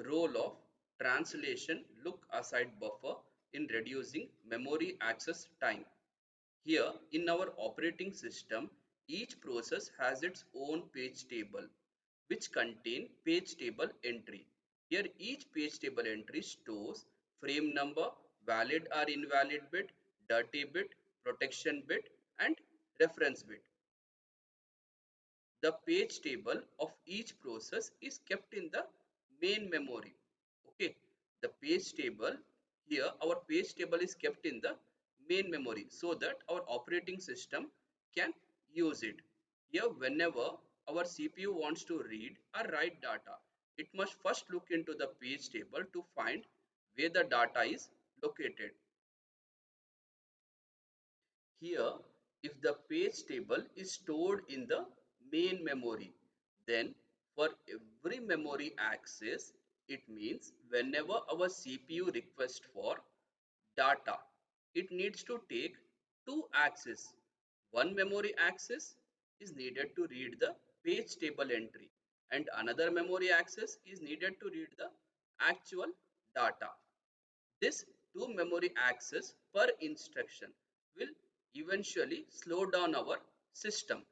role of translation look aside buffer in reducing memory access time. Here in our operating system, each process has its own page table which contain page table entry. Here each page table entry stores frame number, valid or invalid bit, dirty bit, protection bit and reference bit. The page table of each process is kept in the main memory. Okay, the page table, here our page table is kept in the main memory so that our operating system can use it. Here whenever our CPU wants to read or write data, it must first look into the page table to find where the data is located. Here, if the page table is stored in the main memory, then for every memory access, it means whenever our CPU requests for data, it needs to take two access. One memory access is needed to read the page table entry and another memory access is needed to read the actual data. This two memory access per instruction will eventually slow down our system.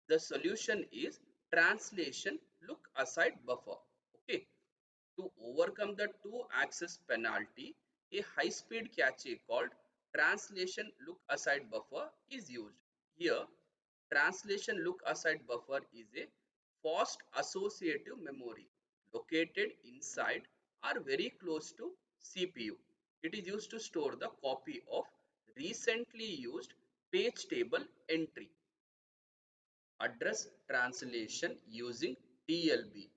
The solution is translation look aside buffer. Okay. To overcome the two access penalty, a high speed cache called translation look aside buffer is used. Here, translation look aside buffer is a fast associative memory located inside or very close to CPU. It is used to store the copy of recently used page table entry. Address translation using TLB.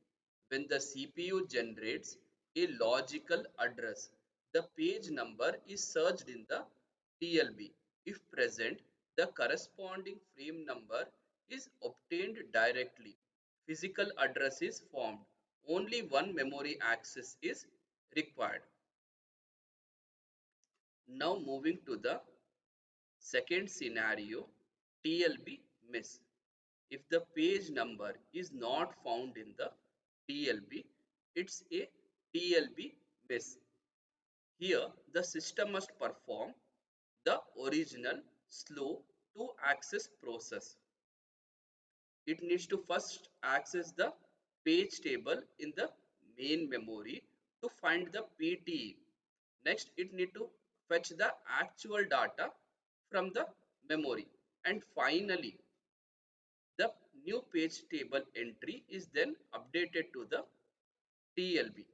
When the CPU generates a logical address, the page number is searched in the TLB. If present, the corresponding frame number is obtained directly. Physical address is formed. Only one memory access is required. Now moving to the second scenario, TLB miss. If the page number is not found in the TLB, it's a TLB miss. Here, the system must perform the original slow to access process. It needs to first access the page table in the main memory to find the PTE. Next, it need to fetch the actual data from the memory. And finally, the new page table entry is then updated to the TLB,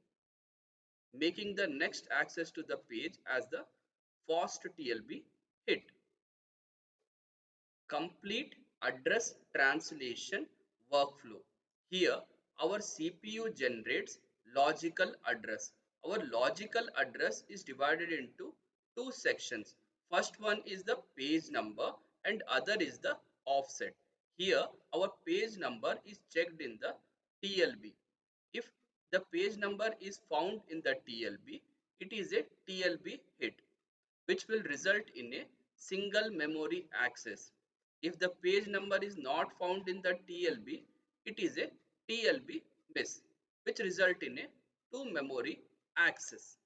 making the next access to the page as the fast TLB hit. Complete address translation workflow. Here, our CPU generates logical address. Our logical address is divided into two sections. First one is the page number and other is the offset. Here, our page number is checked in the TLB. If the page number is found in the TLB, it is a TLB hit, which will result in a single memory access. If the page number is not found in the TLB, it is a TLB miss, which result in a two memory access.